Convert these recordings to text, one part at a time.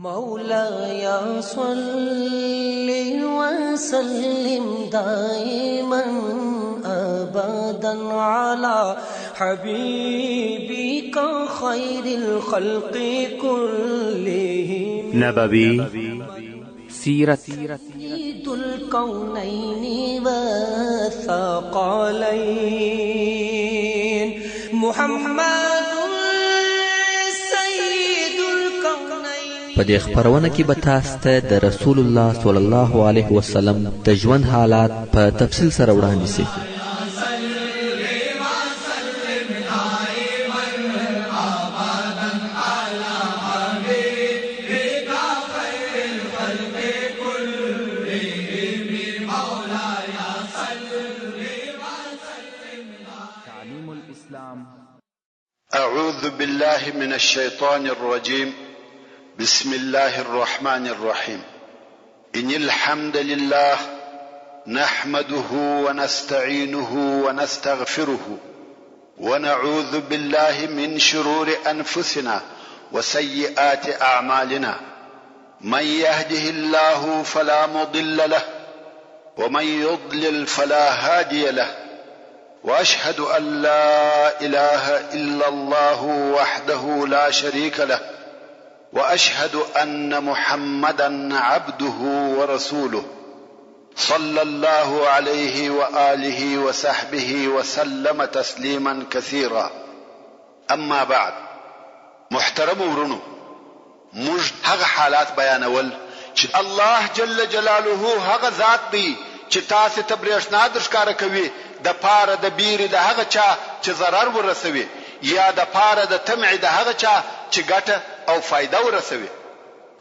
مولاي صل وسلم دائما أبدا على حبيبك خير الخلق كلهم نبوي سيرة سيد الكونين والثقلين محمد په دې خبرونه کې به تاسو ته د رسول الله صلی الله علیه وسلم د ژوند حالات په تفصیل سره وړاندې شي. أعوذ بالله من الشيطان الرجيم بسم الله الرحمن الرحيم إن الحمد لله نحمده ونستعينه ونستغفره ونعوذ بالله من شرور أنفسنا وسيئات أعمالنا من يهده الله فلا مضل له ومن يضلل فلا هادي له وأشهد أن لا إله إلا الله وحده لا شريك له وأشهد أن محمدا عبده ورسوله صلى الله عليه وآله وصحبه وسلم تسليما كثيرا. أما بعد، محترم ورونو، موږ هغه حالات بیانول چې الله جل جلاله هغه ذات دی چې تاسو ته برېښنا درښکاره کوي د پاره د بیرې د هغه چا چې ضرر ورسوي یا د پاره د تمع د هغه چا چې ګټه او فائدہ ورسوي.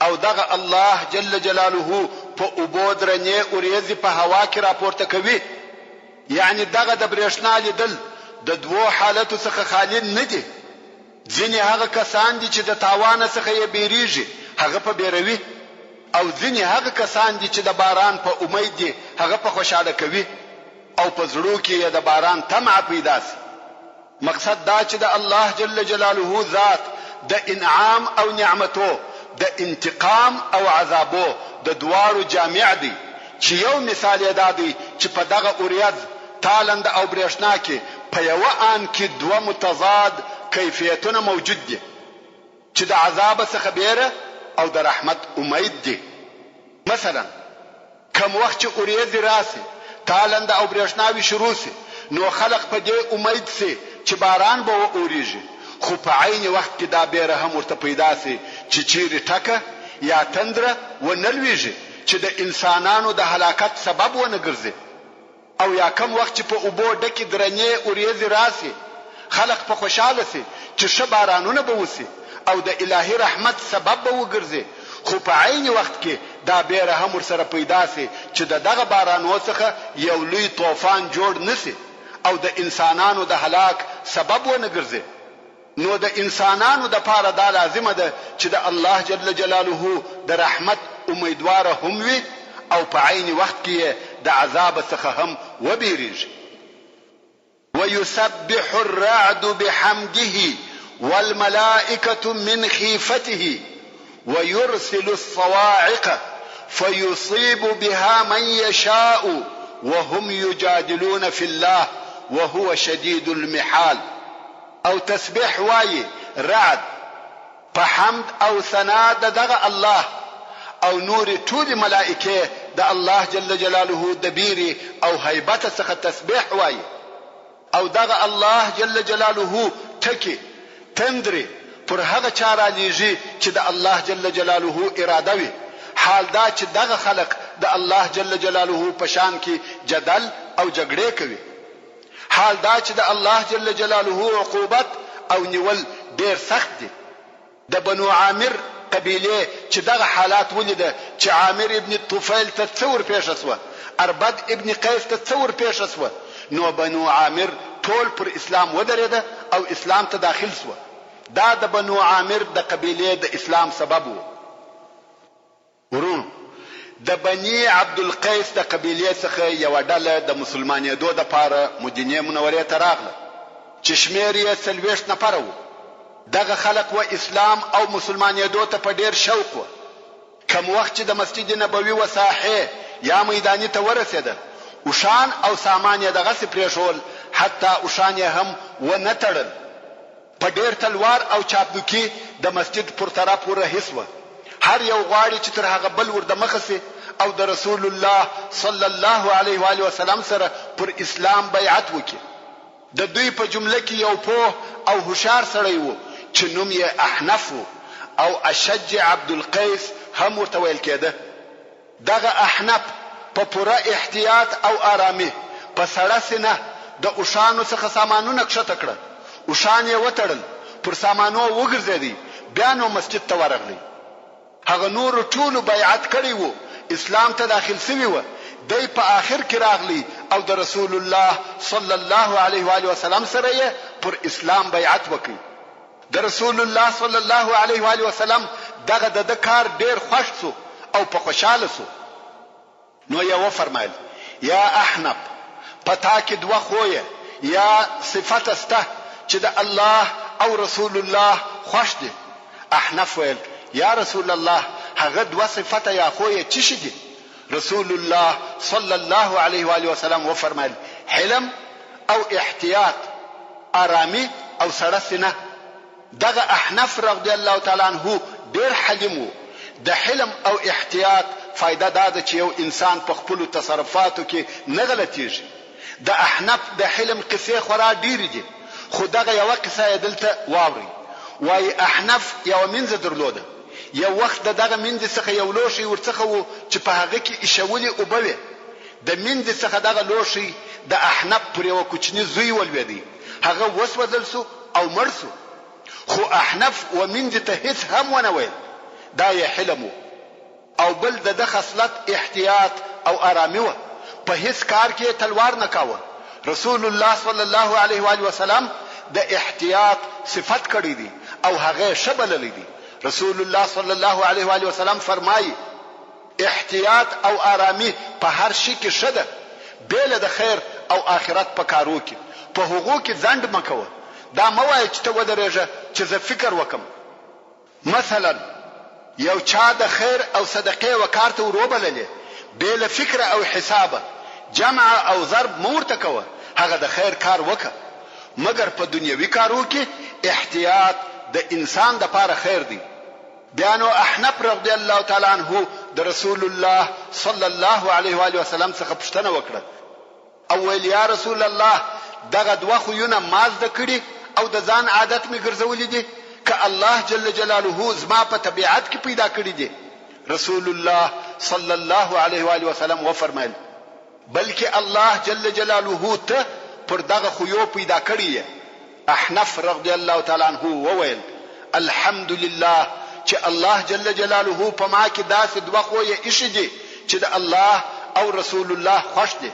او دغه الله جل جلاله په اوبو درنې اوریځي په هوا کې راپورته کوي. یعنی دغه د برېښنا لیدل د دوو حالتو څخه خالی نه دي. ځینې هغه کسان دي چې د تاوان څخه یې بیریږي، هغه په بیروي، او ځینې هغه کسان دي چې د باران په امید دي، هغه په خوشاله کوي، او په زړه کې د باران طمع پیدا سي. مقصد دا چې د الله جل جلاله ذات د انعام او نعمتو، د انتقام او عذابو د دوارو جامع دی. چې یو مثال یې دا دی چې په دغه اوریاض تالند او برېښنا کې په یو آن کې دوه متضاد کیفیتونه موجود دي چې د عذاب څخه بیره او د رحمت امید دي. مثلا کوم وخت چې اوریاض راسي، تالند او برېښناوي شروع سي، نو خلق په دې امید سي چې باران به ووريږي، خو په عین وخت کې دا بیره هم ورته پیدا سي چې چیرې ټکه یا تندره ونلويږي چې د انسانانو د هلاکت سبب ونه ګرځي. او یا کم وخت چې په اوبو ډکې درنې اوریځي راسي، خلق په خوشاله سي چې ښه بارانونه به وسي او د الهي رحمت سبب به وګرځي، خو په عین وخت کې دا بیره هم ورسره پیدا سي چې دغه بارانو څخه یو لوی طوفان جوړ نشي او د انسانانو د هلاک سبب ونه ګرځي. نو د انسانانو د پاره دا لازمه ده چې د الله جل جلاله د رحمت امیدواره هم وي او په عین وخت کې د عذاب څخه هم وبېریږي. ويسبح الرعد بحمده والملائكة من خيفته ويرسل الصواعق فيصيب بها من يشاء وهم يجادلون في الله وهو شديد المحال. او تسبيح واي رعد په حمد او ثنا دغه الله او نور ټول ملائکه د الله جل جلاله د بیري او هیبت څخه تسبيح واي. او دغه الله جل جلاله ټکی تندري پر هغه چا را لیږي چې د الله جل جلاله اراده وي. حال دا چې دغه خلق د الله جل جلاله په شان کې جدل او جګړې کوي. حال دا چې د الله جل جلاله عقوبت او نیول ډیر سخت دي. د بنو عامر قبیله چې دغه حالات ولیده چې عامر ابن طفیل ته تصور پیښ شو، اربد ابن قیس ته تصور پیښ شو، نو بنو عامر ټول پر اسلام ودرېده او اسلام ته داخل شو. دا د بنو عامر د قبیله د اسلام سبب وو. ورونو، د بني عبد القیس د قبیله څخه یو ډله د مسلمانېدو لپاره مدینه منورې ته راغله چې شمیر یې 40 نفر وو. دغه خلق و اسلام او مسلمانېدو ته په ډیر شوق و کم وخت چې د مسجد نبوي و ساحه یا میدانی ته ورسېده اوشان او سامان یې دغه پرېښول حتی اوشان یې هم و نه تړل په ډېر تلوار او چاپلوکي د مسجد پر طرف ورهیسوه هر یو غواړي چې تر هغه بل ور د مخه سي او د رسول الله صلی الله علیه و آله وسلم سره پر اسلام بیعت وکړي د دوی په جمله کې یو پوه او هوښیار سړی وو چې نوم یې احنف او اشج عبد القیس هم ورته ویل کېده دغه احنف په پوره احتیاط او آرامي په سړه سینه د اوشانو څخه سامانونه کښته کړه اوشان یې وتړل پر سامانو وګرځېدی بیا نو مسجد ته ورغلی هغه نور ټول بیعت کړی وو اسلام ته داخل شوی و دی په آخر کې راغلی او د رسول الله صلی الله علیه و آله وسلم سره یې پر اسلام بیعت وکړي د رسول الله صلی الله علیه و آله وسلم دغه د کار ډیر خوښ شو او په خوشاله شو نو یې وفرمایل یا احنف پتا کې دوه خوې یا صفات استه چې د الله او رسول الله خوښ دي احنف ویل یا رسول الله هغه دوه صفات یا خوې چی دي رسول الله صلی الله علیه و آله وسلم وفرمایل حلم او احتیاط آرامي او سړسنه دغه احنف رضی الله تعالی عنہ ډیر حلیم وو د حلم او احتیاط فائدہ دا ده چې یو انسان په خپل تصرفاتو کې نه غلطیږي د احنف د حلم قصې خورا ډیر دي خو دغه یو قصه دلته واوري وای احنف یو منځ درلوده یو وخت دغه منځ څخه یو لوشي ورڅخه وو چې په هغه کې اشولي او بوي د منځ څخه دغه لوشي د احنف پر یو کوچنی زوی ولوي هغه وسوځل سو او مرسو خو احنف و منځ ته هیڅ هم ونه ویل دا یې حلم او بل د خصلت احتیاط او آرامي و په هیڅ کار کې تلوار نه کاوه رسول الله صلی الله علیه و آله وسلم د احتیاط صفت کړی دي او هغه شبل لیدي رسول الله صلی الله علیه و آله وسلم فرمایي احتیاط او آرامي په هر شي کې شته بیل د خیر او آخرت په کارو کې په حقوق کې ځند مکوه دا موای چې ته ودرېږه چې زه فکر وکم مثلا یو چا د خیر او صدقه وکارته وروبللې بیل فکر او حسابه جمع او ضرب مورته کوه هغه د خیر کار وکړه مګر په دنیوي کارو کې احتیاط د انسان د پاره خیر دی بیانو احنف رضی الله تعالی عنہ د رسول الله صلی الله علیه و آله وسلم څخه پوښتنه وکړه او ویل یا رسول الله دغه دوه خوونه ماز د کړي او د ځان عادت می ګرځولې دي ک الله جل جلاله زما په طبيعت کې پیدا کړی دي رسول الله صلی الله علیه و آله وسلم وفرمایل بلکې الله جل جلاله ته پر دغه خویو پیدا کړی احنف رضی الله تعالی عنہ وویل الحمدلله چې الله جل جلاله په ما کې داسې دوه خوې ایشي دي چې د الله او رسول الله خوښ دي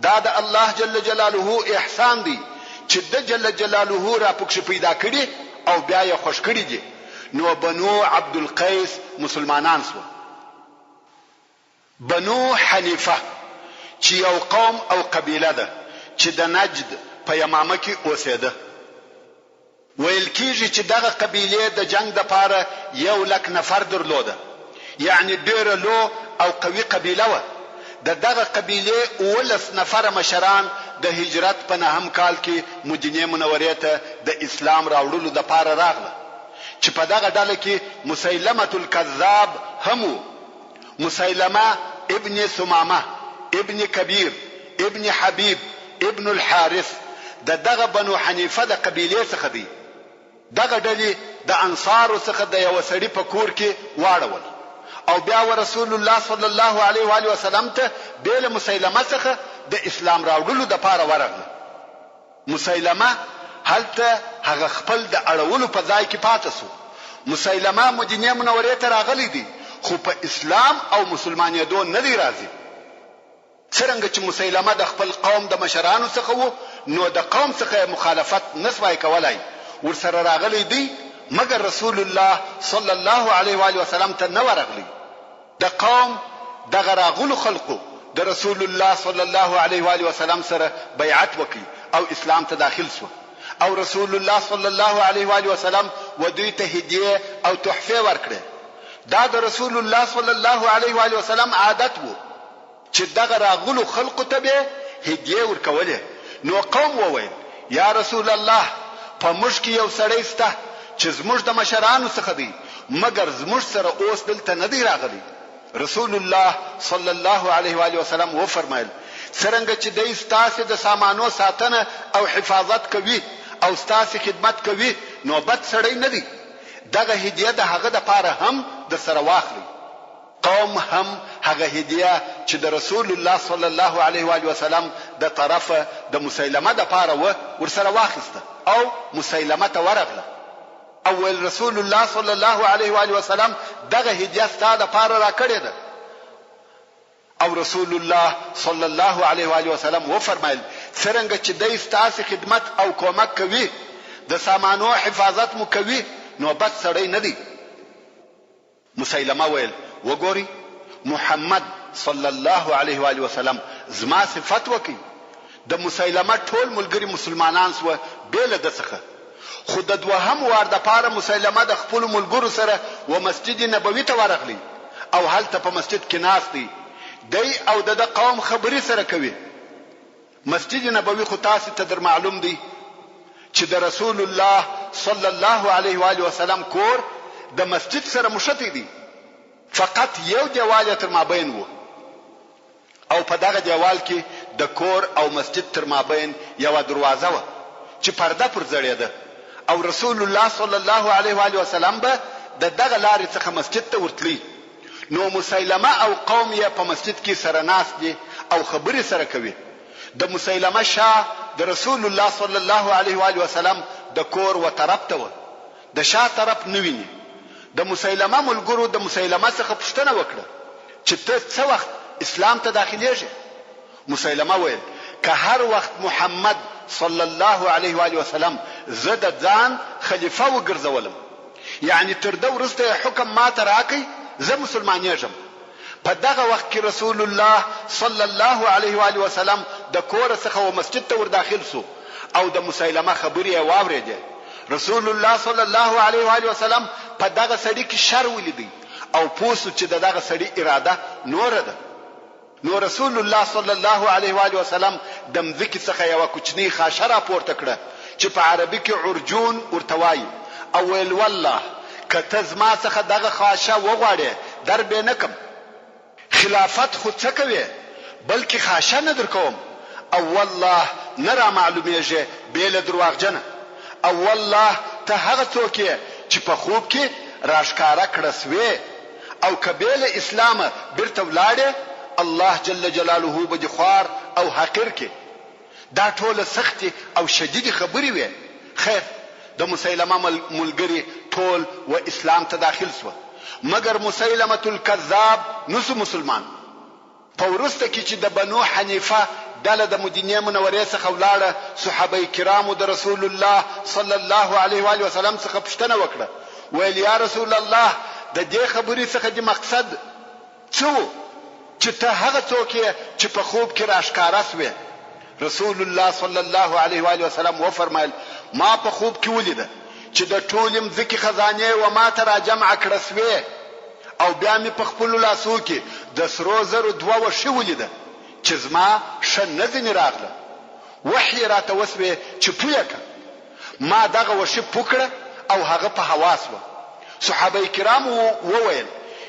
دا د الله جل جلاله احسان دی چې د جل جلاله را پکښ پیدا کړي او بیا یې خوښ کړي دي نو بنو عبد القیس مسلمانان سو بنو حنیفه چې یو قوم او قبیله ده چې د نجد په یمامه کې اوسېده ویل کېږي چې دغه قبیله د جنگ د پاره 100,000 نفر درلوده یعنی ډېر لو او قوي قبیله و دغه قبیله 19 نفر مشران د هجرت په نهم کال کې مدینه منوره ته د اسلام راوړلو د پاره راغله چې په دغه ډله کې مسیلمه الکذاب هم مسیلمه ابن ثمامه ابن کبیر ابن حبیب ابن الحارث دغه بنو حنیفه د قبیله څخه دی دغه ډلې د انصار څخه د یو سړي په کور کې واړول او بیا رسول الله صلی الله علیه و آله وسلم ته بیل مسیلمه څخه د اسلام راوړلو د پاره ورغله مسیلمه هلته هغه خپل د اړولو په ځای کې پاتې شو مسیلمه مدینه منوره ته راغلی دی خو په اسلام او مسلمانېدو نه دی راځي څنګه چې مسیلمه د خپل قوم د مشرانو څخه وو نو د قوم څخه مخالفت نسوای کولای ورسره راغلی دی مگر رسول الله صلی الله علیه و آله وسلم ته نه ورغلی د قوم د غراغلو خلقو د رسول الله صلی الله علیه و آله وسلم سره بیعت وکړي او اسلام ته داخل شو او رسول الله صلی الله علیه و آله وسلم ودوی ته هدیه او تحفه ورکړه دا د رسول الله صلی الله علیه و آله وسلم عادت وو چې دغه راغلو خلقو ته به هدیه ورکولې. نو قوم وویل یا رسول الله په موږ کې یو سړی سته چې زموږ د مشرانو څخه دی مګر زموږ سره اوس دلته نه دی راغلی. رسول الله صلی الله علیه و آله وسلم و فرمایل څنګه چې دای ستاسو د سامانو ساتنه او حفاظت کوي او ستاسو خدمت کوي نو بد سړی نه دی. دغه هدیه د هغه د پاره هم د سره واخلي. قوم هم هغه هدیه چې د رسول الله صلی الله علیه و آله وسلم د طرفه د مسیلمه د پاره و ورسره واخیسته او مسیلمه ته ورغله. اول رسول الله صلی الله علیه و آله وسلم دغه هدیه ستاسو د پاره را کړې ده. او رسول الله صلی الله علیه و آله وسلم و فرمایل څنګه چې دای ستاسو خدمت او کومک کوي د سامانو حفاظت مو کوي نو بد سړی نه دی. مسیلمه ویل وګوري محمد صلی الله علیه و آله وسلم زما صفت وکي. د مسیلمه ټول ملګری مسلمانان سو بیل د څخه خو د دوهم وار د پاره مسیلمه د خپل ملګرو سره و مسجد نبوي ته ورغلی او هلته په مسجد کې ناس دی دی او د قوم خبري سره کوي. مسجد نبوي خو تاسو ته در معلوم دی چې د رسول الله صلی الله علیه و آله وسلم کور د مسجد سره مشتی دی. فقط یو دیوال تر مابین وو او په دغه دیوال کې د کور او مسجد تر مابین یو دروازه و چې پرده پر زړې ده او رسول الله صلی الله علیه و آله وسلم به د دغه لارې څخه مسجد ته ورتلی. نو مسیلمه او قوم یې په مسجد کې سره ناس دي او خبرې سره کوي. د مسیلمه شاه د رسول الله صلی الله علیه و آله وسلم د کور و طرف ته و د شاه طرف نه ویني. د مسیلمه ملګرو د مسیلمه څخه پوښتنه وکړه چې ته څه وخت اسلام ته داخليږي. مسیلمه ویل که هر وخت محمد صلی الله علیه و آله وسلم زه ځان خلیفہ وګرځولم یعنی تر دا ورسته حکم ما ته راکې زه مسلمانېږم. په دغه وخت کې رسول الله صلی الله علیه و آله وسلم د کور څخه و مسجد ته ور داخل سو او د مسیلمه خبرې واورېده. رسول الله صلی الله علیه و آله وسلم په دغه سړي کې شر ولیدي او پوسو چې دغه سړي اراده نور ده. نو رسول الله صلی الله علیه و آله وسلم د مځکې څخه یو کوچنی خاشه را پورته کړه چې په عربي کې عرجون ورته وایي او ویل والله کته زما څخه دغه خاشه وغواړي در به نکم. خلافت خو څه کوي بلکې خاشه نه درکوم. او والله نه را معلومیږي بیل درواغجنه. او والله ته هغه څوک چې په خوب کې راشکاره کړسوي او کبیل اسلام برته ولاړې الله جل جلاله به خوار او حقیر کې. دا ټول سخت او شدید خبرې وي. خیر د مسیلمه ملګری ټول و اسلام ته داخل شو مگر مسیلمه الکذاب نو مسلمان. په ورسته کې چې د بنو حنیفه دله د مدینه منورې څخه ولاړه صحابه کرامو د رسول الله صلی الله علیه و آله وسلم څخه پوښتنه وکړه ویل یا رسول الله د دې خبرې څخه د مقصد څه چې ته هغه څوک چې په خوب کې راشکاره سوې. رسول الله صلی الله علیه و آله وسلم و فرمایل ما په خوب کې ولیده چې د ټول مځکې خزانه و ما ته را جمع کړه سوې او بیا مې په خپل لاسو کې د سرو زرو دوه وشي ولیده چې زما شنه ځنی راغله. وحی راته وسوي چې پویکه ما دغه وشي پوکړه او هغه په حواس و. صحابه کرام وویل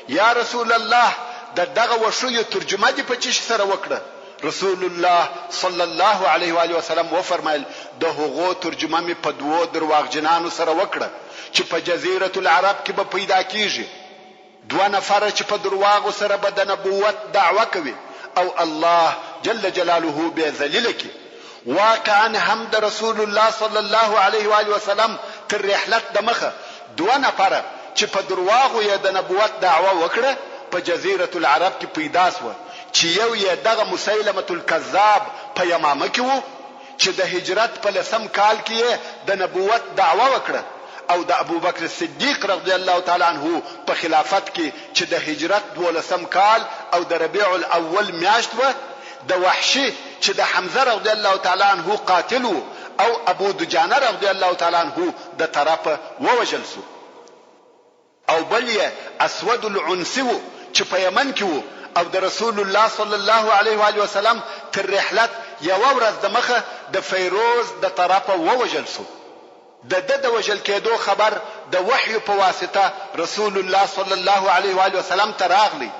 یا رسول الله دغه وشو یو ترجمه دی په چش سره وکړه. رسول الله صلی الله علیه و آله وسلم و فرمایل د هغو ترجمه می په دوو درواغجنانو سره وکړه چې په جزیره العرب کې به پیدا کیږي. دوه نفر چې په درواغو سره به د نبوت دعوه کوي او الله جل جلاله به ذلیل کی. واقعا هم د رسول الله صلی الله علیه و آله وسلم تر رحلت د مخه دوه نفر چې په درواغو یې د نبوت دعوه وکړه په جزیره العرب کې پیدا شو چې یو یې دغه مسیلمه الکذاب په یمامه کې وو چې د هجرت په لسم کال کې د نبوت دعوه وکړه او د ابوبکر صدیق رضی الله تعالی عنہ په خلافت کې چې د هجرت 12 کال او د ربيع الاول میاشت و د وحشي چې د حمزه رضی الله تعالی عنہ قاتل او ابو دجانه رضی الله تعالی عنہ د طرفه ووجل شو. او بل یې اسود العنسی و چې په یمن کې و او د رسول الله صلی الله علیه و آله وسلم تر رحلت یو ورځ د مخه د فیروز د طرفه ووجل شو. د وجل کېدو خبر د وحی په واسطه رسول الله صلی الله علیه و آله وسلم ته راغلی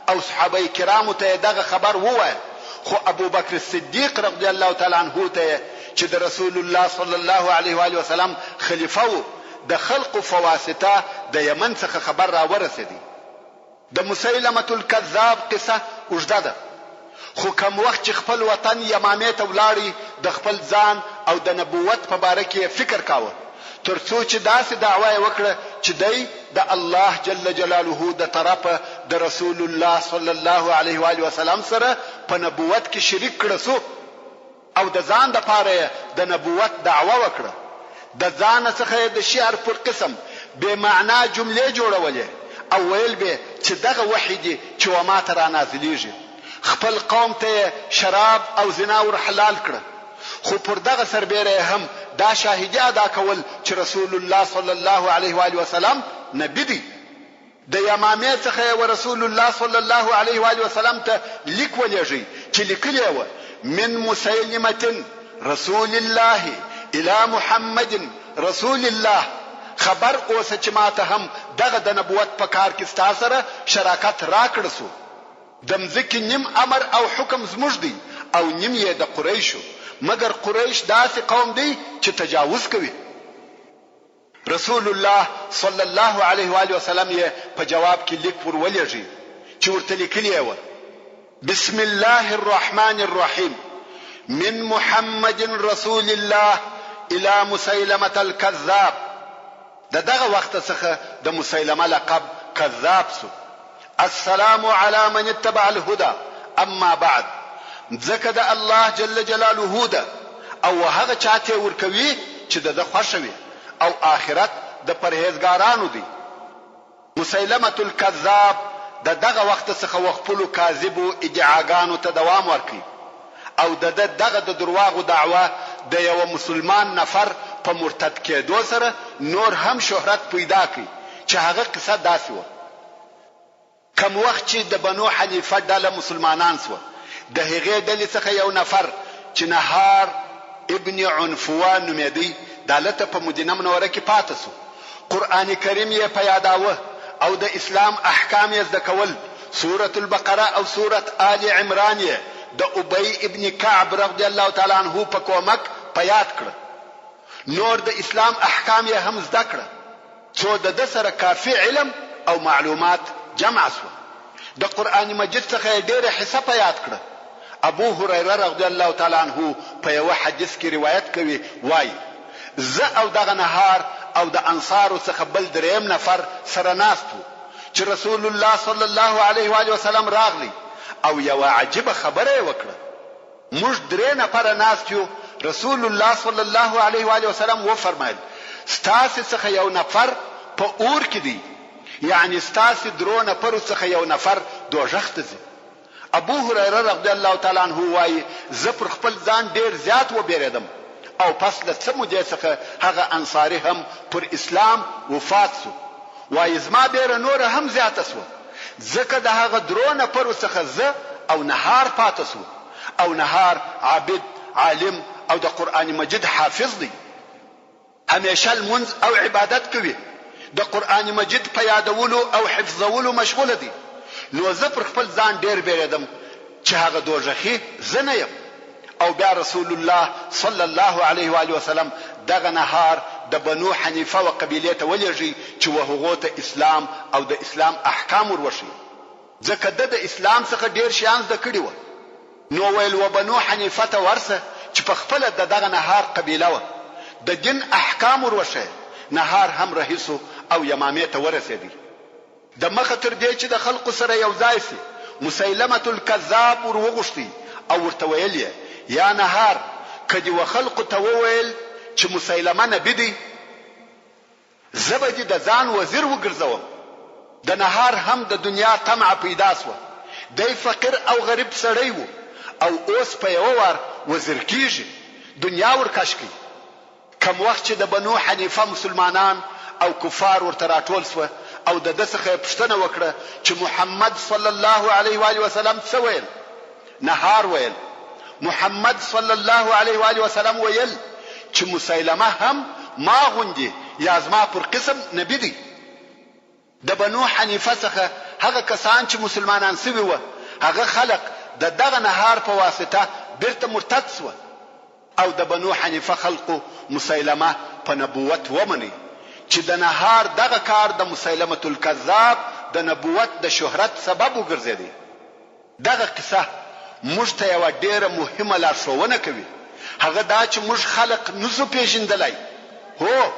او صحابه کرامو ته دغه خبر ووایه، خو ابو بکر صدیق رضی الله تعالی عنہ ته چې د رسول الله صلی الله علیه و آله وسلم خلیفہ و د خلق فواسطه د یمن څخه خبر را ورسېدی. د مسیلمه الکذاب قصه اوږده ده، خو کوم وخت چې خپل وطن یمامې ته ولاړی د خپل ځان او د نبوت په باره کې فکر کاوه، ترڅو چې داسې دعوه وکړه چې دی د الله جل جلاله د طرفه د رسول الله صلی الله علیه و آله وسلم سره په نبوت کې شریک کړه سو او د ځان د پاره د نبوت دعوه وکړه. د ځان څخه د شعر پر قسم به معنا جملې جوړولې او ویل به چې دغه وحی دی چې و ما ترا نازلیږي. خپل قوم ته شراب او زنا ور حلال کړه، خو پر دغه سربېره هم دا شاهدی ادا کول چې رسول الله صلی الله علیه و آله وسلم نبی دی. د یمامې څخه و رسول الله صلی الله علیه و آله وسلم ته لیک ولېږي چې لیکلی و من مسیلمه رسول الله الى محمد رسول الله. خبر اوسه چې ماته هم دغه د نبوت په کار کې ستا سره شراکت راکړ سو. د مځکې نیم امر او حکم زموږ دی او نیم یې د قریشو، مگر قریش داسې قوم دی چې تجاوز کوي. رسول الله صلی الله علیه و آله وسلم یې په جواب کې لیک ورولېږي چې ورته لیکلی و بسم الله الرحمن الرحیم من محمد رسول الله الى مسیلمه الكذاب. دغه وخت څخه د مسیلمه لقب کذاب سو. السلام على من اتبع الهدى اما بعد. ځکه د الله جل جلاله ده او هغه چاته ورکوي چې د خوښوي او آخرت د پرهیزګارانو دی. مسیلمه الکذاب دغه وخت څخه وخپلو کاذبو ادعاګانو ته دوام ورکړي او دغه د درواغو دعوه د یو مسلمان نفر په مرتد کېدو سره نور هم شهرت پیدا کړي چې هغه قصه داسې و. کوم وخت چې د بنو حنیفه ډله مسلمانان سو، د هغې ډلې څخه یو نفر چې نهار ابن عنفوان نومېدی دلته په مدینه منوره کې پاتې سو. قرآن کریم یې په یاداوه او د اسلام احکام یې زده کول. سوره البقره او سوره آل عمران یې د ابی ابن کعب رضی الله تعالی عنہ په کومک په یاد کړ. نور د اسلام احکام یې هم زده کړ څو د سره کافی علم او معلومات جمع سو. د قرآن مجید څخه ډېر حصہ په یاد کړ. ابو هريره رضی الله تعالی عنہ په یو حدیث کې روایت کوي وایي زه او دغه نهار او د انصارو څخه بل دریم نفر سره ناستو چې رسول الله صلی الله علیه و آله وسلم راغلی او یو عجیب خبره وکړه. موږ درې نفر ناستو. رسول الله صلی الله علیه و آله وسلم و فرمایل ستاسو څخه یو نفر په اور کې دی، یعنی ستاسو درو نفر څخه یو نفر دوزخ ته ځي. ابو هريره رضی الله تعالی عنہ وايي زه پر خپل ځان ډیر زیات وبېریدم او پس له څه مودې څخه هغه انصاری هم پر اسلام وفات سو. وايي زما ډیر نور هم زیات سو ځکه د هغه درو نفر څخه زه او نهار پاتې سو او نهار عابد عالم او د قرآن مجید حافظ دی. همیشه المنځ او عبادت کوي، د قرآن مجید په یادولو او حفظولو مشغول دی. نو زه پر خپل ځان ډیر بیریدم چې هغه دوزخي زه نه یم. او بیا رسول الله صلی الله علیه و آله وسلم دغه نهار د بنو حنیفه و قبیله ته ولېږي چې وهغه ته اسلام او د اسلام احکام وروشي، ځکه د اسلام څخه ډیر شیان زده کړي و. نو ویل و بنو حنیفه ته ورسه چې په خپل دغه نهار قبیله و د دین احکام وروشه. نهار هم رئیسو او یمامې ته ورسېدی. د مخه تر دې چې د خلقو سره یو ځای سي مسیلمه الکذاب وروغشتي او ورته ویل یا نهار کدی و خلقو ته وویل چې مسیلمه نبی دی زبدي د ځان وزیر وګرځوم. د نهار هم د دنیا طمع پیدا سو. دی فقیر او غریب سړی وو او اوس په یو ور وزیر کیږي، دنیا ورکش کی. کوم وخت چې د بنو حنیفه مسلمانان او کفار ورته راټول سو او د ده څخه پوښتنه وکړه چې محمد صلی الله علیه و وسلم څه ویل؟ نهار ویل. محمد صلی الله علیه و وسلم ویل چې مسیلمه هم ما غوندي یا زما پر قسم نبی دی. د بنو حنیفه څخه هغه کسان چې مسلمانان سوي وو هغه خلق د دغه نهار په واسطه بیرته مرتد سو او د بنو حنیفه خلقو مسیلمه په نبوت ومني چې د نهار دغه کار د مسیلمه الکذاب د نبوت د شهرت سبب وګرځیدي. دغه قصه موږ ته یو ډیره مهمه لارښوونه کوي. هغه دا چې موږ خلق نسو پیژندلای. هو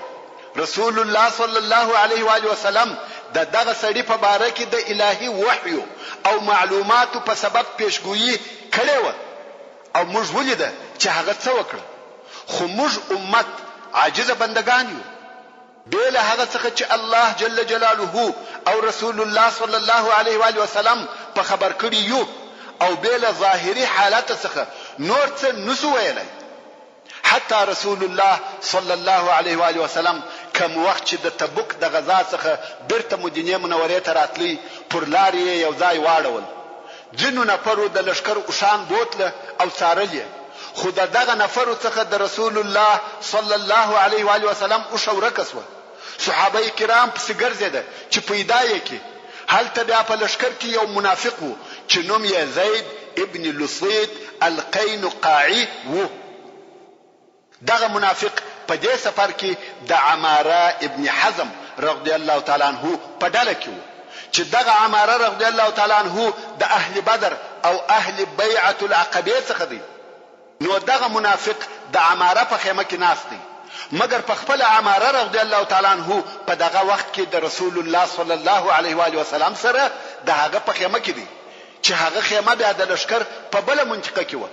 رسول الله صلی الله علیه و آله وسلم د دغه سړي په باره کې د الهي وحی او معلوماتو په سبب پیشګویي کړې و او موږ ولیده چې هغه څه وکړ. خو موږ امت عاجزه بندگان یو. بل هغه څخه چې الله جل جلاله او رسول الله صلی الله علیه و آله وسلم په خبر کړی یو او بل ظاهری حالت څخه نور څه نسو ویلای. حتی رسول الله صلی الله علیه و آله وسلم کوم وخت چې د تبوک د غزا څخه بیرته مدینه منورې ته راتلی پر لار یې یو ځای واړول. ځینو نفرو د لشکر اوشان بوتله او څارلې خو دغه نفرو څخه د رسول الله صلی الله علیه و آله وسلم او شورکس و. صحابه کرام پسې ګرځیدل چې پیدا یې کی. هلته بیا په لشکر کې یو منافق وو چې نوم یې زید ابن لصید القینقاعی وو. دغه منافق په دې سفر کې د عماره ابن حزم رضی الله تعالی عنہ په ډله کې وو چې دغه عماره رضی الله تعالی عنہ د اهل بدر او اهل بیعه العقبه څخه دی. نو دغه منافق د عماره په خیمه کې ناست دی مګر په خپل عماره رضی الله تعالی عنہ په دغه وخت کې د رسول الله صلی الله علیه و آله وسلم سره دغه په خیمه کې دی چې هغه خیمه بیا د لشکر په بل منطقه کې و.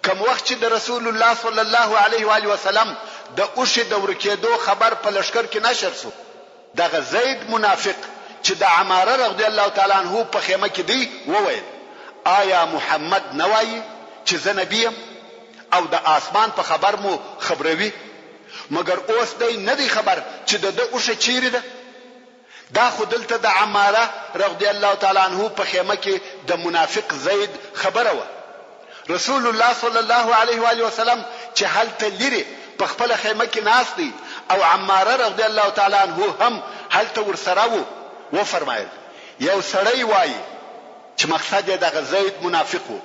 کوم وخت چې د رسول الله صلی الله علیه و آله وسلم د اوشه د ورکېدو خبر په لشکر کې نشر شو دغه زید منافق چې د عماره رضی الله تعالی عنہ په خیمه کې دی وویل آیا محمد نوایي چې زه نبی یم او د آسمان په خبر مو خبروي مګر اوس دی نه دی خبر چې د اوشه چیرې ده. دا خو دلته د عماره رضی الله تعالی عنہ په خیمه کې د منافق زید خبره و. رسول الله صلی الله علیه و آله وسلم چې هلته لري په خپل خیمه کې ناست دی او عماره رضی الله تعالی عنہ هم هلته ورسره وو. و فرمایل یو سړی وایي چې مقصد یې د زید منافق وو.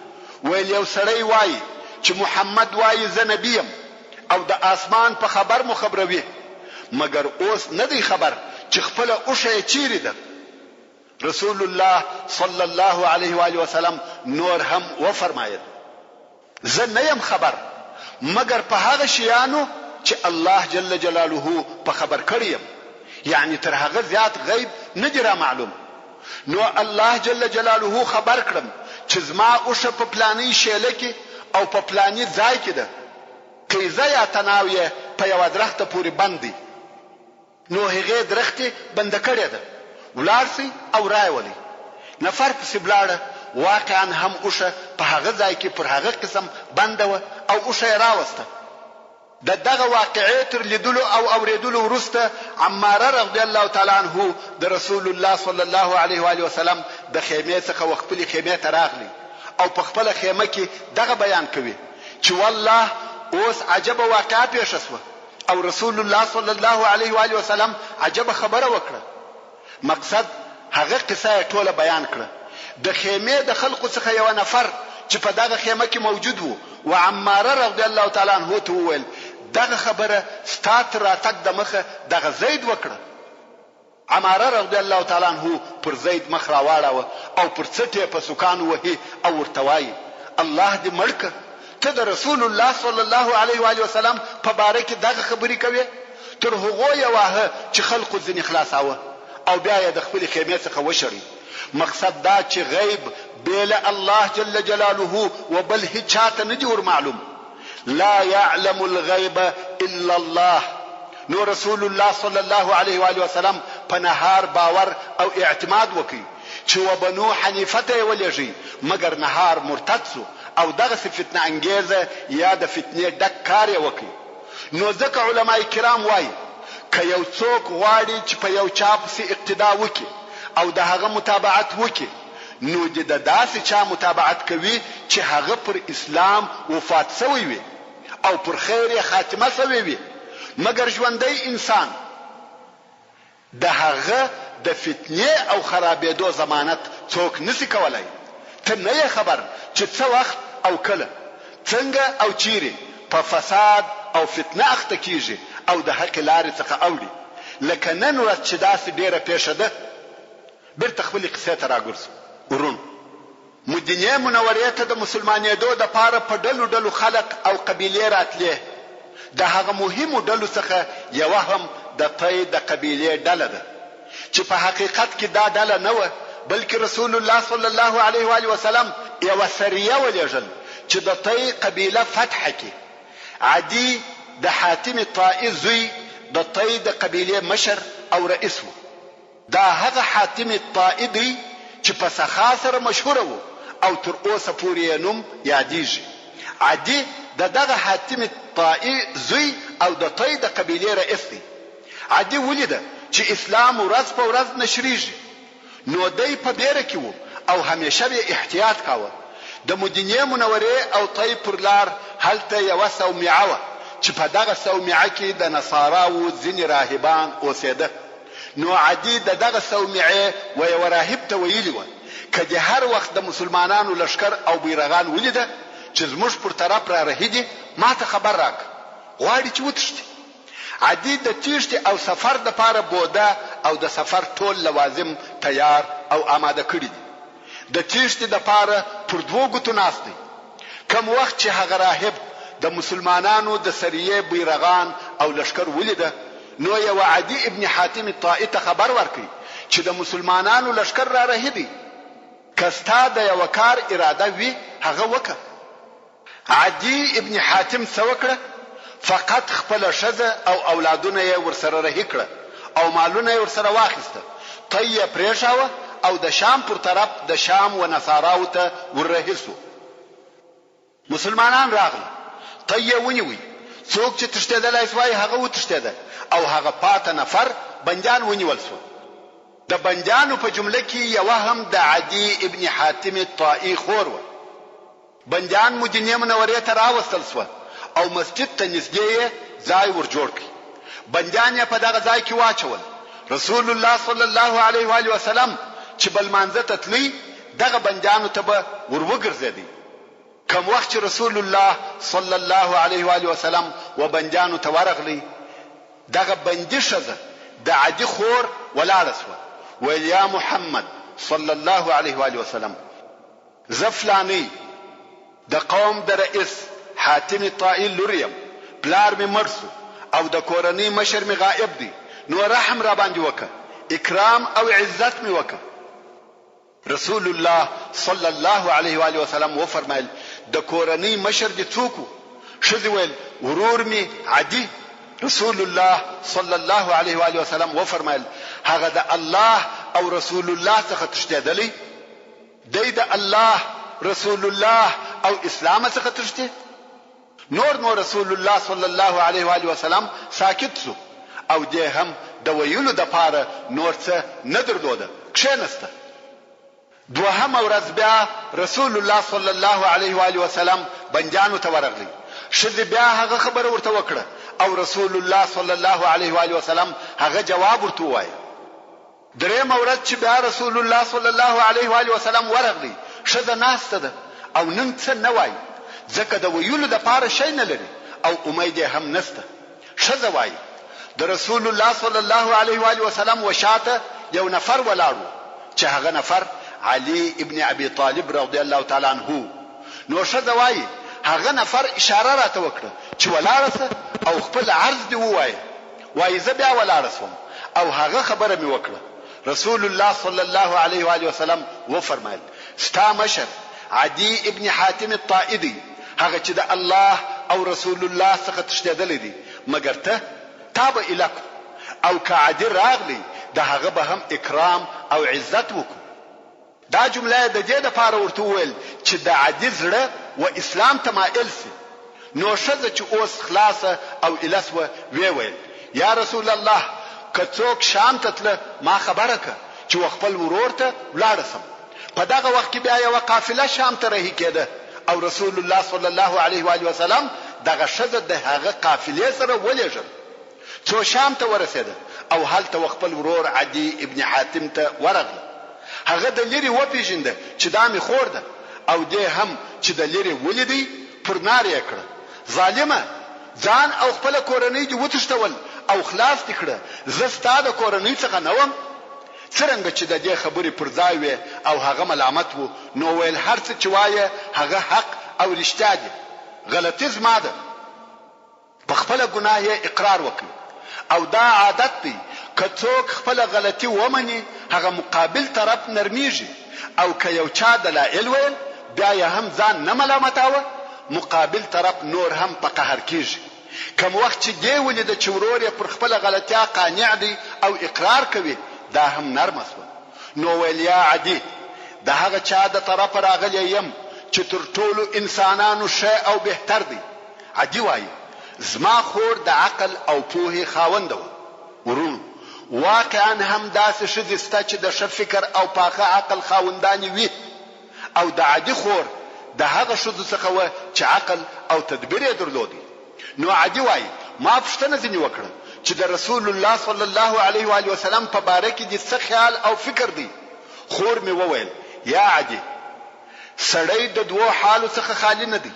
ویل یو سړی وایي چې محمد وایي زه نبی یم او د آسمان په خبر مو خبروي مګر اوس نه دی خبر چې خپل اوشه چیرې ده. رسول الله صلی الله علیه و آله وسلم نور هم و فرمایل زه نه یم خبر مګر په هغه شیانو چې الله جل جلاله په خبر کړی یم. یعنی تر هغه زیات غیب نه دی را معلوم. نو الله جل جلاله خبر کړم چې زما اوشه په پلاني شیله کې او په پلاني ځای کې ده. کیزه یا تناویه په یو درخت پورې باندې نو هغه درخت بند کړی ده. ولارسي او رايولي نفر په سبلاړه واقعا هم اوشه په هغه ځای کې پر هغه قسم بندوه او اوشه راوسته. دغه واقعې تر لیدلو او اوریدلو ورسته عماره رضی الله تعالی عنہ د رسول الله صلی الله علیه و آله وسلم د خیمه څخه خپل خیمه ته راغلی او په خپل خیمه کې دغه بیان کوي چې والله اوس عجب واقعه پیښ شوه او رسول الله صلی الله علیه و آله وسلم عجب خبره وکړه. مقصد هغه قصه ټوله بیان کړه. د خیمه د خلقو څخه یو نفر چې په دغه خیمه کې موجود وو و عماره رضی الله تعالی عنہ ته وویل دغه خبره ستات راتک د مخه دغه زید وکړه. عماره رضی الله تعالی عنہ پر زید مخ راواړاوه او پر څټه په سکان وهي او ورتوای الله دې مړک ته د رسول الله صلی الله علیه و آله وسلم په باره کې دغه خبرې کوي. تر هغه یې واه چې خلقو ځنې خلاصاوه او بیا یې د خپل خیمه څخه وشړي. مقصد دا چې غیب بیل الله جل جلاله وبل هچاته نه دی ور معلوم. لا يعلم الغيب الا الله. نو رسول الله صلی الله علیه و آله وسلم په نهار باور او اعتماد وکي چې وبنو حنیفه ته ولېږي مګر نهار مرتد سو او دغه فتنه انګیزه یا د فتنې ډک کار وکي. نو ځکه علماء کرام وایي که یو څوک غواړي چې په یو چا پسې اقتدا وکړي او د هغه متابعت وکړي نو د داسې چا متابعت کوي چې هغه پر اسلام وفات شوی وي او پر خیر خاتمه شوی وي مګر ژوندی انسان د هغه د فتنې او خرابېدو ضمانت څوک نشي کولای ته نه خبر چې څه وخت او کله څنګه او چیرې په فساد او فتنه اخته کیږي او د حق لارې څخه اوړي لکه نن ورځ چې داسې ډیره پیښه ده بیرته خپلې قصې ته راګرځو ورونو مدینې منورې ته د مسلمانېدو دپاره په ډلو ډلو خلق او قبیلې راتلې د هغه مهمو ډلو څخه یوه هم د طی د قبیلې ډله ده چې په حقیقت کې دا ډله نه وه بلکې رسول الله صلی الله علیه و آله وسلم یوه سریه ولېږل چې د طی قبیله فتح کړي عدي د حاتم طائي زوی د طی د قبیلې مشر او رئیس و دا هغه حاتم طائي دی چې په سخا سره مشهور و او تر اوسه پورې نوم یادېږي عدي دغه حاتم طائي زوی او د طی د قبیلې رئیس دی عدي ولیده چې اسلام ورځ په ورځ نشریږي نو دی په بیره کې و او همیشه به احتیاط کاوه د مدینې منورې او طی پر لار هلته یوه صومعه وه چې په دغه صومعه کې د نصاراو ځینې راهبان اوسېده نو عدي دغه صومعه و یو راهب ته ویلي و که د هر وخت د مسلمانانو لشکر او بیرغان ولیده چې زموږ پر طرف را رهیدي ما ته خبر راک غواړي چې وتښتي عدي د تیښتې او سفر دپاره بوده او د سفر ټول لوازم تیار او آماده کړي دي د تیښتې دپاره پر دوو ګوتو ناست دی کم وخت چې هغه راهب د مسلمانانو د سریې بیرغان او لشکر ولیده نو یو عدي ابن حاتم طائي ته خبر ورکړي چې د مسلمانانو لشکر را رهیدي که ستا د یو کار اراده وي هغه وکړه عدي ابن حاتم څه وکړه فقط خپل ښځه او اولادونه یې ورسره رهي کړه او مالونه یې ورسره واخیسته طی یې پرېښاوه او د شام پر طرف د شام و نصاراو ته وررهي سو مسلمانان راغله طی یې ونیوی څوک چې تښتېدلی سوای هغه وتښتېده او هغه پاته نفر بندیان ونیول سو د بندیانو په جمله کې یوه هم د عدي ابن حاتم طائي خور وه بندیان مدینې منورې ته راوستل سوه او مسجد ته نږدې ځای ور جوړ کړي بندیان یې په دغه ځای کې واچول رسول الله صلی الله علیه و آله وسلم چې بل مانځه ته تللی دغه بندیانو ته به ور وګرځېدی کم وخت چې رسول الله صلی الله علیه و آله وسلم و بندیانو ته ورغلی دغه بندي ښځه د عدي خور ولاړه سوه ویل یا محمد صلی الله علیه و آله وسلم زه فلانۍ د قوم د رئیس حاتم طائي لور یم پلار مې مړ سو او د کورنۍ مشر مې غائب دی نو رحم را باندې وکړه اکرام او عزت مې وکړه رسول الله صلی الله علیه و آله وسلم وفرمایل د کورنۍ مشر دې څوک و ښځې ویل ورور مې عدي رسول الله صلی الله علیه و آله وسلم وفرمایل هغه د الله او رسول الله څخه تښتېدلی دی د الله رسول الله او اسلام څخه تښتې نور رسول الله صلی الله علیه و آله وسلم ساکت سو او دې هم د ویلو دپاره نور څه نه درلوده کښېنسته دوهم ورځ بیا رسول الله صلی الله علیه و آله وسلم بندیانو ته ورغلی ښځې بیا هغه خبره ورته وکړه او رسول الله صلی الله علیه و آله وسلم هغه جواب ورته ووایه درېیمه ورځ چې بیا رسول الله صلی الله علیه و آله وسلم ورغلی ښځه ناسته ده او نن څه نه وایي ځکه د ویلو دپاره شی نه لري او امید یې هم نسته ښځه وایي د رسول الله صلی الله علیه و آله وسلم وشاته یو نفر ولاړ و چې هغه نفر علي ابن ابي طالب رضی الله تعالی عنه نو ښځه وایي هغه نفر اشاره راته وکړه چې ولاړه سه او خپل عرض دې ووایه وایي زه بیا ولاړه سوم او هغه خبره مې وکړه رسول الله صلی الله علیه و آله وسلم وفرمایل ستا مشر عدي ابن حاتم الطائي دی هغه چې د الله او رسول الله څخه تښتېدلی دی مګر ته تا به ایله او که عدي راغلی د هغه به هم اکرام او عزت وکړو دا جمله د دې دپاره ورته وویل چې د عدي زړه و اسلام ته مایل سي نو ښځه چې اوس خلاصه او ایله سوه ویې ویل یا رسول الله که څوک شام ته تله ما خبره که چې خپل ورور ته ولاړ سم. په دغه وخت کې بیا یوه قافله شام ته رهي کېده او رسول الله صلی الله علیه و آله وسلم دغه ښځه د هغه قافلې سره ولېږل څو شام ته ورسېده او هلته خپل ورور عدي ابن حاتم ته ورغله. هغه د لرې وپېژنده چې دا مې خور ده او دې هم چې د لرې ولیدی پر نار یې کړه. ظالمه ځان او خپل کورنۍ دې وتښتول او خلاص دې کړه. زه ستا د کورنۍ څخه نه وم. څرنګه چې د دې خبرې پر ځای وې او هغه ملامت وو نو ویل هر څه چې وایه هغه حق او رښتیا دي. غلطي زما ده. په خپله ګناه یې اقرار وکړي او دا عادت دی که څوک خپله غلطي ومني هغه مقابل طرف نرمیږي او که یو چا دلایل ویل بیا یې هم ځان نه ملامتاوه مقابل طرف نور هم په قهر کیږي. کوم وخت چې دې ولیده چې ورور یې پر خپله غلطیا قانع دی او اقرار کوي دا هم نرمه سوه. نو ویل یا عدي د هغه چا د طرفه راغلی یم چې تر ټولو انسانانو ښه او بهتر دی. عدي وایي زما خور د عقل او پوهې خاونده وه. ورونو واقعا هم داسې ښځې سته چې د ښه فکر او پاخه عقل خاوندانې وي او د عدي خور د هغه ښځو څخه وه چې عقل او تدبیر یې درلودی. نو عدي وایي ما پوښتنه ځینې وکړه چې د رسول الله صلی الله علیه و آله وسلم په باره کې دې څه خیال او فکر دی. خور مې وویل یا عدي سړی د دوو حالو څخه خالی نه دی،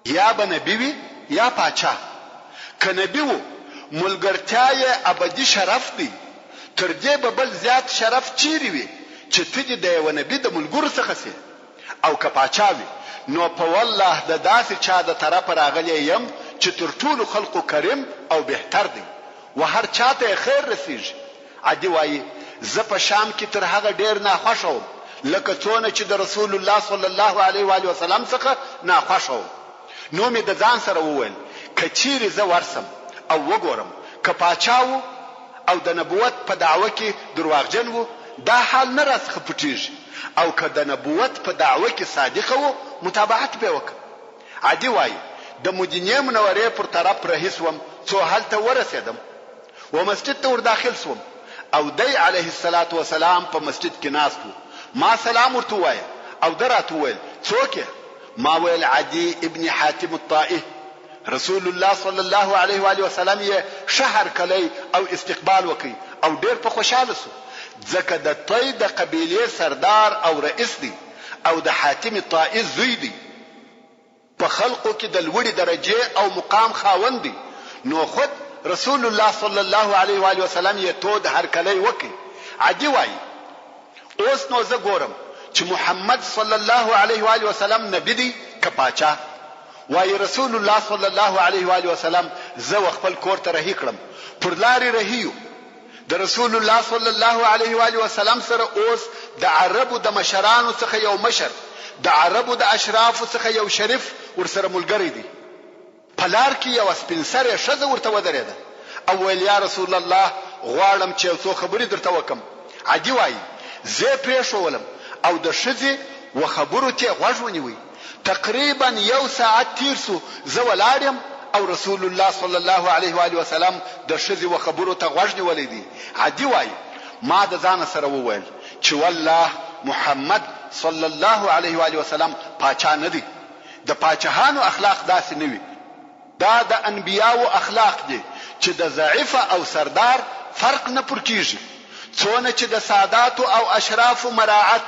یا به نبي وي یا پاچا. که نبي وو ملګرتیا یې ابدي شرف دی، تر دې به بل زیات شرف چیرې وي چې ته دې د یوه نبي د ملګرو څخه سې. او که پاچا وي نو په والله د داسې چا د طرفه راغلی یم چې تر ټولو خلقو کریم او بهتر دی و هر چاته خیر رسیږي. عدي وایي زه په شام کې تر هغه ډیر ناخوښه وم لکه څونه چې د رسول الله صلی الله علیه و آله وسلم څخه ناخوښه وم. نو مې د ځان سره وویل که چیرې زه ورسم او وګورم که پاچا و او د نبوت په دعوه کې درواغجن و دا حال نه راڅخه پټېږي، او که د نبوت په دعوه کې صادقه و متابعت به وکړه. عدي وایي د مدینې منورې پر طرف رهي سوم څو هلته ورسېدم و مسجد ته ور داخل سوم او دی علیه الصلاة والسلام په مسجد کې ناست و. ما سلام ورته ووایه او ده راته وویل څوک یې؟ ما ویل عدي ابن حاتم الطائي. رسول الله صلی الله علیه و آله وسلم یې ښه هرکلی او استقبال وکړي او ډېر په خوشحاله سو ځکه د طی د قبیلې سردار او رئیس دی او د حاتم طائي زوی دی، په خلقو کې د لوړې درجې او مقام خاوند دی. نو خود رسول الله صلی الله علیه و آله وسلم یې تود هرکلی وکړي. عدي وایي اوس نو زه ګورم چې محمد صلی الله علیه و آله وسلم نبی دی که پاچا. وایي رسول الله صلی الله علیه و آله وسلم زه خپل کور ته رهي کړم. پر لارې رهیو د رسول الله صلی الله علیه و آله وسلم سره اوس د عربو د مشرانو څخه یو مشر، د عربو د اشرافو څخه یو شریف ورسره ملګری دی. په لار کې یو سپین سرې ښځه ورته ودرېده او ویل یا رسول الله غواړم چې یو څو خبرې درته وکم. عدي وایي زه پرېښولم او د ښځې و خبرو ته غوږ ونیوی. تقریبا یو ساعت تیر سو زه ولاړ یم او رسول الله صلی الله علیه و آله وسلم د ښځې و خبرو ته غوږ نیولی دی. عدي وایي ما د ځانه سره وویل چې والله محمد صلی الله علیه و آله وسلم پاچا نه دی. د پاچاهانو اخلاق داسې نه وي، دا د انبیاو اخلاق دي چې د ضعیف او سردار فرق نه پر کیږي. څونه چې د ساداتو او اشرافو مراعات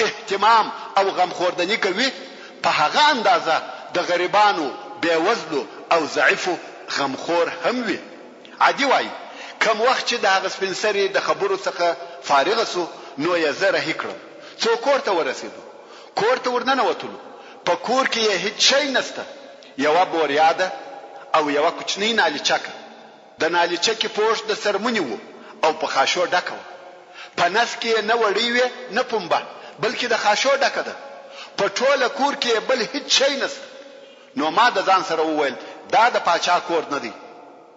اهتمام او غمخوردنی کوي په هغه اندازه د غریبانو بیوزلو او ضعیفو غمخور هم وي. عدي وایي کم وخت چې د هغه سپین سرې د خبرو څخه فارغ سو نو یې زه رهي کړم څو کور ته ورسېدو. کور ته ورننوتلو په کور کې یې هیڅ شی نسته، یوه بوریا ده او یوه کوچنۍ نالیچکه. د نالیچکې پوښ د څرمنې و او په خاشو ډکه وه. په نس کې یې نه وړۍ وې نه پنبه بلکې د خاشو ډکه ده. په ټوله کور کې یې بل هیڅ شی نسته. نو ما د ځان سره وویل دا د پاچا کور نه دی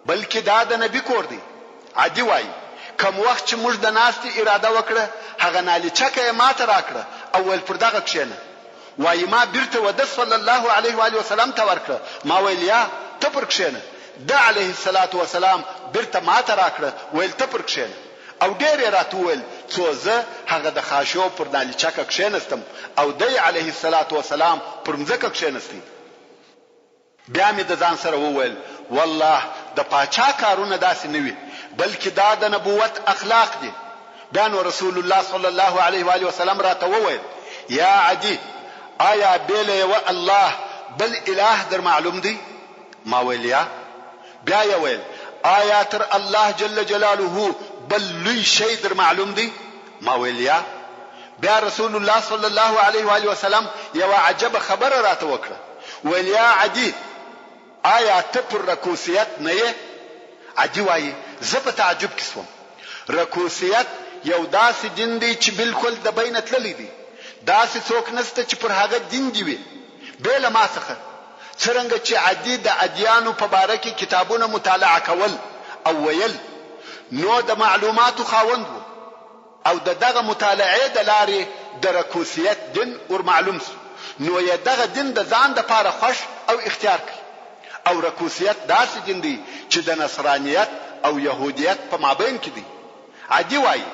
بلکې دا د نبي کور دی. عدي وایي کوم وخت چې موږ د ناستې اراده وکړه هغه نالیچکه یې ماته راکړه او ویل پر دغه کښېنه. وایي ما بیرته وده صلی الله علیه و آله وسلم ته ورکړه. ما ویل یا ته پر کښېنه. ده علیه الصلاة والسلام بیرته ماته راکړه ویل ته پر کښېنه او ډېر یې راته وویل څو زه هغه د خاشو پر دالیچکه کښېنستم او دی علیه الصلاة والسلام پر مځکه کښېنستی. بیا مې د ځان سره وویل والله د پاچا کارونه داسې نه وي بلکې دا د نبوت اخلاق دي. بیا نو رسول الله صلی الله علیه و آله وسلم راته وویل یا عدی آیا بیل یو الله بل اله در معلوم دی؟ ما ویل یا. بیا یې ویل آیا تر الله جل جلاله بل لوی شی در معلوم دی؟ ما ویل یا. بیا رسول الله صلی الله علیه و آله وسلم یو عجب خبره راته وکړه ویل یا عدی آیا ته پر رکوسیت نه یې؟ عدی وایي زه په تعجب کې شوم. رکوسیت یو داسې دین دی چې بالکل د بینه تللی دی. داسې څوک نسته چې پر هغه دین دی وي بې له ما څخه. څرنګه چې عدي د ادیانو په باره کې کتابونه مطالعه کول او ویل نو د معلوماتو خاوند و او دغه مطالعې د لارې د رکوسیت دین ور معلوم شو نو یې دغه دین د ځان د پاره خوښ او اختیار کړ. او رکوسیت داسې دین دی چې د نصرانیت او يهودیت په مابین کې دی. عدي وایي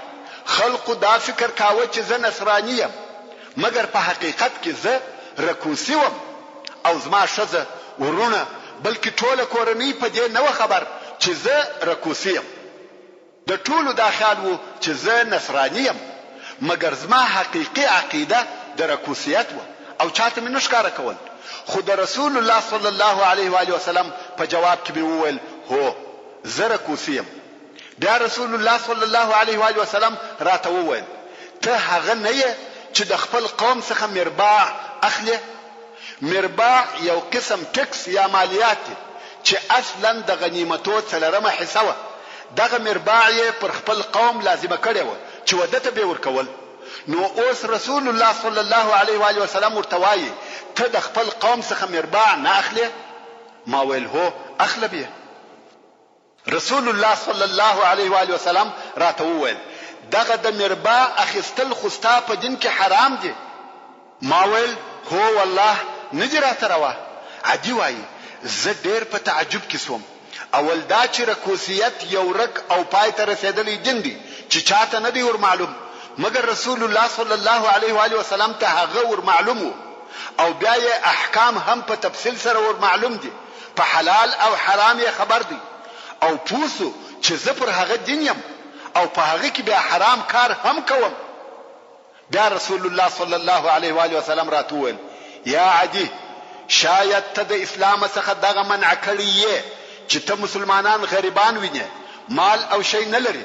خلقو دا فکر کاوه چې زه نصرانی یم مګر په حقیقت کې زه رکوسی وم او زما ښځه ورونه بلکې ټوله کورنۍ په دې نه خبر چې زه رکوسی یم. د ټولو دا خیال وو چې زه نصرانی یم مګر زما حقیقي عقیده د رکوسیت و او چاته مې نشکاره کول. خو د رسول الله صلی الله علیه و آله وسلم په جواب کې به وویل هو زه رکوسی یم. بیا رسول الله صلی الله علیه و آله وسلم راته وویل ته هغه نه یې چې د خپل قوم څخه مرباع اخلي؟ مرباع یو قسم ټکس یا مالیات چې اصلا د غنیمتو څلورمه حصه وه. دغه مرباع یې پر خپل قوم لازمه کړې وه چې وده ته به ورکول. نو اوس رسول الله صلی الله علیه و آله وسلم ورته وایي ته د خپل قوم څخه مرباع نه اخلي؟ ما ویل هو اخله به. رسول الله صلی الله علیه و آله وسلم راته وویل دغه د مرباع اخیستل خو ستا په دین کې حرام دي. ما ویل هو والله نه دي راته روا. عدي وایي زه ډېر په تعجب کې شوم. اول دا چې رکوسیت یو رک او پای ته رسېدلی دین دی چې چاته نه دی ور معلوم مګر رسول الله صلی الله علیه و آله وسلم ته هغه ور معلوم وو او بیا یې احکام هم په تفصیل سره ور معلوم دي. په حلال او حرام یې خبر دی او پوسو چې زه پر هغه دین یم او په هغه کې بیا حرام کار هم کوم. بیا رسول الله صلی الله علیه و آله وسلم راته وویل یا عدي شاید ته د اسلام څخه دغه منع کړی یې چې ته مسلمانان غریبان ویني مال او شی نه لري.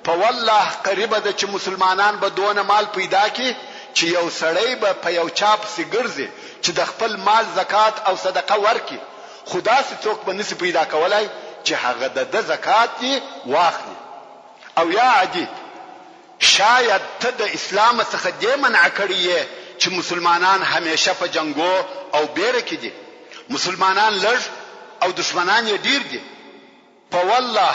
په والله قریبه ده چې مسلمانان به دونه مال پیدا کړي چې یو سړی به په یو چاپ سي ګرځي چې د خپل مال زکات او صدقه ورکړي. خدا سي څوک به نسی پیدا کولای چې هغه د زکات یې واخلي. او یا عدي شاید ته د اسلام څخه دې منع کړی یې چې مسلمانان همیشه په جنگو او بیره کې دي. مسلمانان لږ او دشمنان یې ډیر دي. په والله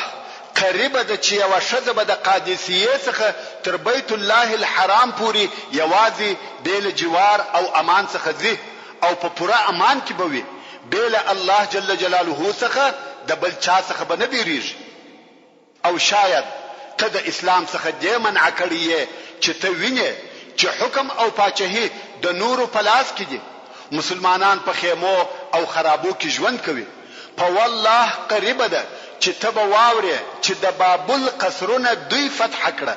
قریبه ده چې یو ښځه به د قادسیې څخه تر بیت الله الحرام پورې یوازې بیل جوار او امان څخه ځي او په پوره امان کې به وي بیل الله جل جلاله څخه د بل چا څخه به نه بیریږي. او شاید ته د اسلام څخه دې منع کړی یې چې ته وینې چې حکم او پاچاهي د نورو په لاس کې دي. مسلمانان په خیمو او خرابو کې ژوند کوي. په والله قریبه ده چې ته به واورې چې د بابل قصرونه دوی فتح کړه.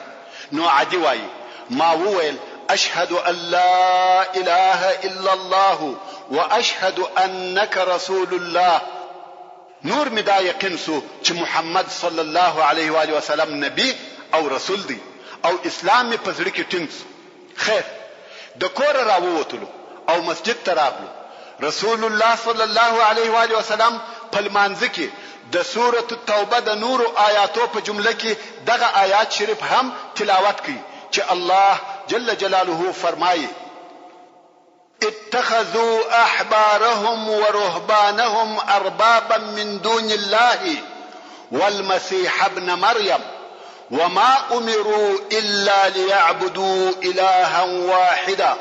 نو عدي وایي ما وویل اشهد ان لا اله الا الله واشهد انك رسول الله. نور می دا یقین سو چې محمد صلی الله علیه و آله وسلم نبی او رسول دی او اسلام می په زړه کې ټینګ. خیر د کور راووتلو او مسجد ته راغلو. رسول الله صلی الله علیه و آله وسلم په لمانځه کې د سوره التوبه د نور آیاتو په جمله کې دغه آیات شریف هم تلاوت کړي چې الله جل جلاله فرمایي اتخذوا احبارهم ورهبانهم اربابا من دون الله والمسيح ابن مريم وما امروا الا ليعبدوا الها واحدا.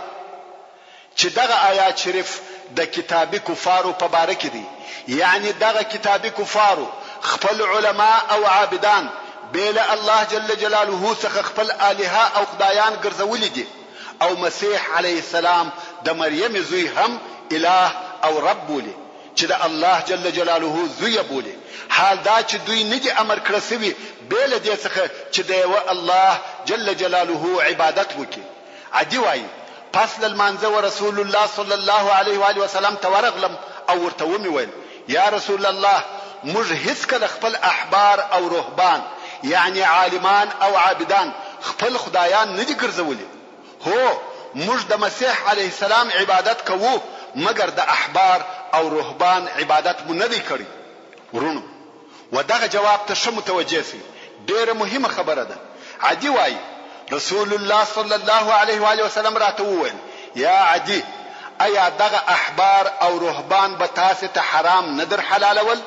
چې دغه آیات شریف د کتابي کفارو په باره کې دي. یعنی دغه کتابي کفارو خپل علما او عابدان بیل الله جل جلاله څخه خپل الها او خدایان ګرځولي دي او مسیح علیه السلام د مریم زوی هم اله او رب بولي چې د الله جل جلاله زوی بولي. حال دا چې دوی نه دي امر کړی سوي بیل دې څخه چې د یو الله جل جلاله عبادت وکړي. عادي وایي پس لمانځه ورسول الله صلی الله علیه و آله وسلم ته ورغلم او ورته ومې ویل یا رسول الله موږ هیڅ کله خپل احبار او رهبان یعنی عالمان او عابدان خپل خدایان نه دي ګرځولي. هو موږ د مسیح علیه السلام عبادت کوو مګر د احبار او رهبان عبادت مو نه دی کړی. ورونو ودغه جواب ته ښه متوجه سئ. ډیره مهمه خبره ده. عادي وایي رسول الله صلی الله علیه و آله وسلم راته وویل یا عادي ایا دغه احبار او رهبان به تاسو ته حرام نه در حلالول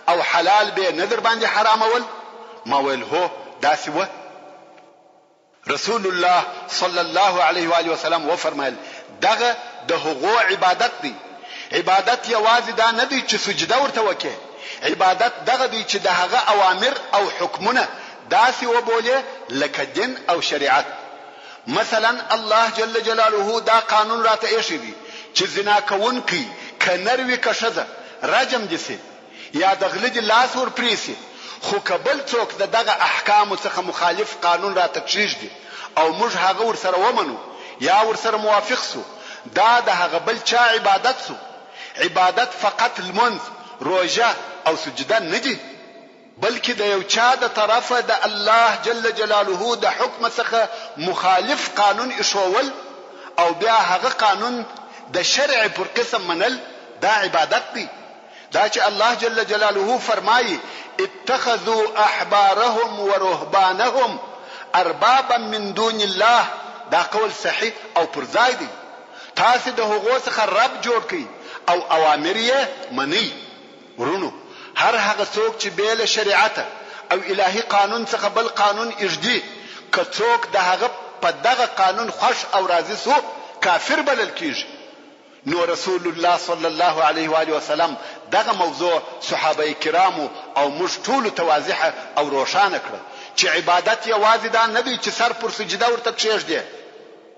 او حلال به نه در باندې حرامول؟ ما ویل هو داسې و. رسول الله صلی الله علیه و آله وسلم و فرمایل دغه د هغو عبادت دی. عبادت یوازې دا نه دی چې سجده ورته وکړي. عبادت دغه دی چې د هغه اوامر او حکمونه داسې وبولې لکه دین او شریعت. مثلا الله جل جلاله دا قانون راته ایښی دی چې زنا کوونکی که نر وي که ښځه رجم دي سي یا د غله دي لاس ور پریسي. خو کبل څوک دغه احکام څخه مخالف قانون راته کیږي او موږ هغه ورسره ومنو یا ورسره موافق سو دا د هغه بل چا عبادت سو. عبادت فقط المنز روزه او سجده نه دي بلکې د یو چا د طرفه د الله جل جلاله د حکم څخه مخالف قانون ایښول او بیا هغه قانون د شرع پر قسم منل دا عبادت دی. دا چې الله جل جلاله فرمایي اتخذوا احبارهم ورهبانهم اربابا من دون الله دا قول صحیح او پر ځای دی. تاسو د هغو څخه رب جوړ کړئ او اوامر یې منئ. ورونو هر هغه څوک چې بیل شریعت او الهي قانون څخه بل قانون اجدي که څوک د هغه په دغه قانون خوش او راضي سو کافر بلل کیږي. نو رسول الله صلی الله علیه و آله وسلم دغه موضوع صحابه کرامو او موږ ټول ته واضحه او روښانه کړه چې عبادت یوازې دا نه دی چې سر پر سجده ورته کېږدي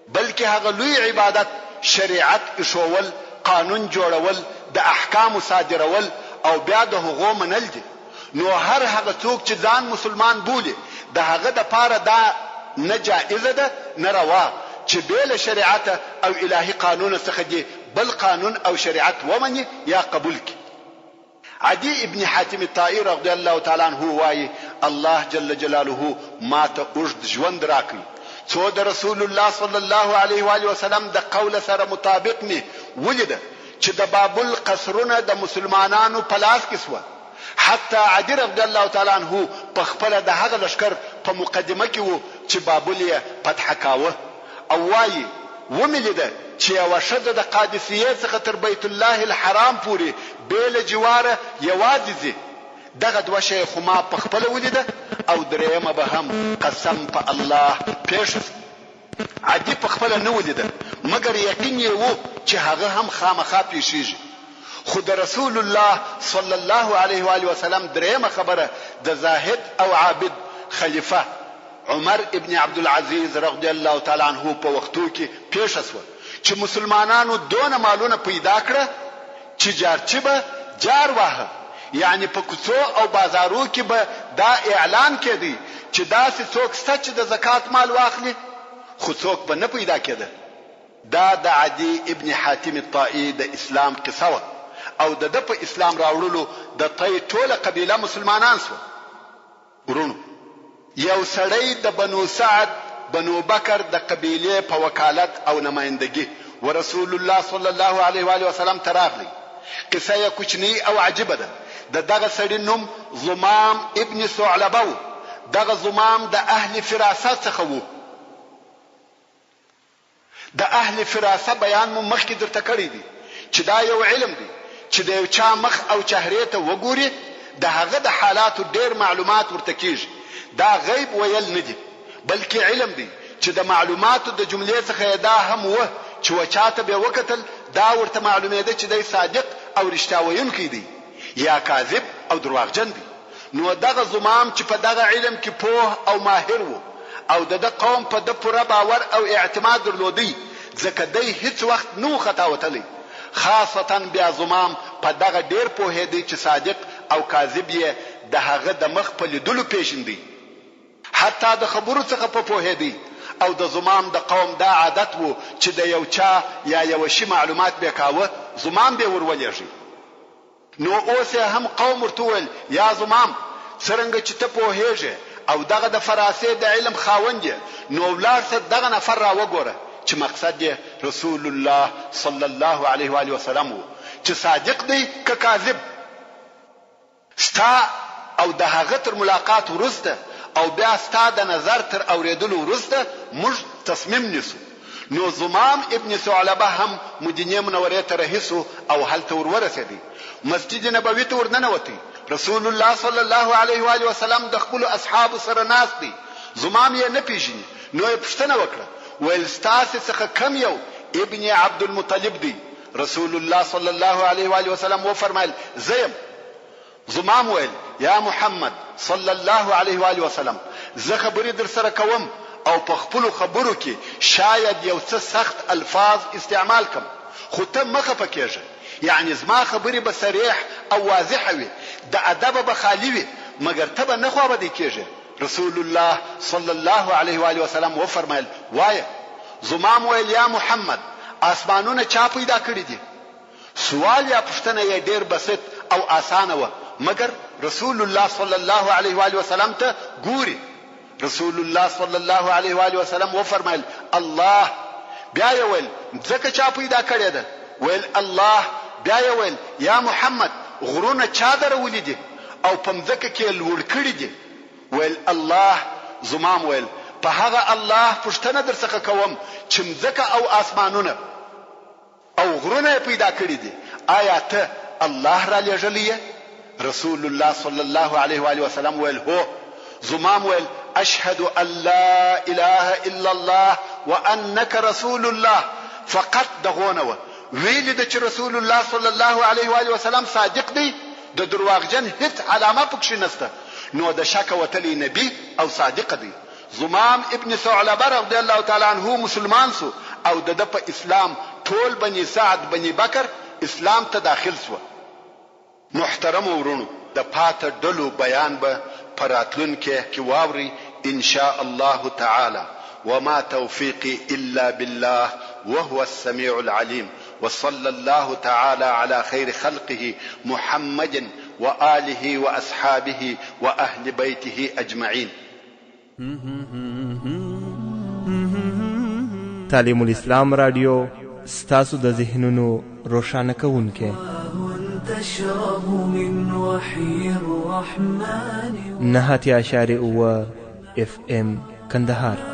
بلکې هغه لوی عبادت شریعت ایښول قانون جوړول د احکام صادرول او بیا د هغو منل دي. نو هر هغه څوک چې ځان مسلمان بولي د هغه د پاره دا نه جائزه ده نه روا چې بیل شریعت او الهي قانون څخه دی بل قانون او شریعت ومني یا قبول کی. عدي ابن حاتم الطائي رضی الله تعالی عنہ وایي الله جل جلاله ما ته اوږد ژوند راکړي څو د رسول الله صلی الله علیه و آله وسلم د قول سره مطابق می ولید چې د بابل قصرونه د مسلمانانو په لاس کې سو. حتی عدي رضی الله تعالی عنہ په خپل د هغه لشکر په مقدمه کې وو چې بابل یې فتح کاوه او وایي وملیده چې یو شذ د قادسیه څخه تر بیت الله الحرام پورې بیل جواره یوازې زی دغه دوه شی خو ما په خپل ولیده او درېمه به هم قسم په الله پیښ عادي په خپل نه ولیده مګر یقین یې وو چې هغه هم خامخا پیښیږي. خو د رسول الله صلی الله علیه و آله وسلم درېمه خبره د زاهد او عابد خلیفہ عمر ابن عبد العزيز رضی الله تعالی عنہ په وختو کې پیښ شو چې مسلمانانو دونه مالونه پیدا کړه چې جارچی به جار واه یعنی په کوڅو او بازارو کې به دا اعلان کړي چې داسې څوک سچ د زکات مال واخلي خو څوک به نه پیدا کېده. دا د عدي ابن حاتم الطائي د اسلام قصه او د په اسلام راوړلو د طي ټوله قبيله مسلمانان سو. ورونو یو سړی د بنو سعد بنو بکر د قبيله په وکالت او نمائندګي ورسول الله صلی الله علیه و آله وسلم تراغلی. قصه یې کوچنی او عجیبه ده. دغه سړی نوم زمام ابن ثعلبه. دغه زمام د اهل فراست څخه وو. د اهل فراسه بیان مو مخکې درته کړی دی چې دا یو علم دی چې د یو چا مخ او چهره ته وګوري د هغه د حالاتو ډیر معلومات ورته کیږي. دا غیب ویل نه دی بلکې علم دی چې د معلوماتو د جملې څخه دا هم و چې وچاته به وکتل دا ورته معلومه ده چې دی صادق او رښتیا ویونکی دی یا کاذب او دروغجن دی. نو دغه زمام چې په دغه علم کې پوه او ماهر وو او د قوم په د پوره باور او اعتماد درلودي ځکه دی هیڅ وخت نو خطا وتلی خاصتا بیا زمام په دغه ډیر پوهېدی چې صادق او کاذب یې د هغه د مخ په لیدلو پیژندي حتی د خبرو څخه په پوهېدی او د زمام د قوم دا عادت وو چې د یو چا یا یو شی معلومات به کاوه زمام به ورولېږي نو اوس هم قوم ورته ویل یا زمام څنګه چې ته پوهېږې او دغه د فراسې د علم خاوند نو ولارسه دغه نفر را وګوره چې مقصد یې رسول الله صلی الله علیه و آله وسلم وو چې صادق دی که کاذب ستا او د هغه تر ملاقات وروسته او بیا ستا د نظر تر اوریدلو وروسته موږ تصمیم نیسو نو زمام ابن ثعلبه هم مدینه منوره ته رهیسو او هلته ورورسېدی مسجد نبوي ته ورننوتی رسول الله صلی الله علیه و آله وسلم د خپل اصحاب سره ناست دی زمام یې نه پیژني نو یې پوښتنه وکړه ویل ستاسو څخه کم یو ابن عبد المطلب دی رسول الله صلی الله علیه و آله وسلم و فرمایل زیم زمام ویل یا محمد صلی الله علیه و آله وسلم زه خبرې در سره کوم او په خپل خبرو کې شاید یو څه سخت الفاظ استعمال کم خو ته مخه پکېږه یعنی زما خبرې به صریح او واضحه وي د ادب به خالی وي مګر ته به نه خو به کېږي رسول الله صلی الله علیه و آله وسلم و فرمایل وایه زمام ویل یا محمد اسمانونه چا پیدا کړی دي سوال یا پوښتنه یې ډیر بسیط او اسانه و مگر رسول الله صلی الله علیه و آله وسلم ته ګوري رسول الله صلی الله علیه و آله وسلم و فرمایل الله بیا یې ویل ځکه چا پیدا کړی ده ویل الله بیا یې ویل یا محمد غرونه چا درولې دي او پمځکه کې لوړ کړی دي ویل الله زمام ویل په هغه الله پښتنه در څخه کوم چې مځکه او اسمانونه او غرونه پیدا کړی دي آیا ته الله را لېږلی رسول الله صلی الله علیه و آله وسلم ویل هو زمام ویل اشهد ان لا اله الا الله وانك رسول الله فقط دغونه ویل د چې رسول الله صلی الله علیه و آله وسلم صادق دی د دروغجن هیڅ علامه پکښې نشته نو د شک وتلی نبی او صادق دی زمام ابن ثعلبه رضی الله تعالی عنہ مسلمان سو او د په اسلام ټول بني سعد بني بکر اسلام ته داخل سو محترم ورونو د پات ډلو بیان به پراتلون کې واوري ان شاء الله تعالی وما توفيقي الا بالله وهو السميع العليم وصلى الله تعالى على خير خلقه محمد وآله وأصحابه وأهل بيته أجمعين. تعلیم الاسلام رادیو ستاسو د ذهنونو روښانه کوونکی تشرب من وحي الرحمن 9.9 FM کندهار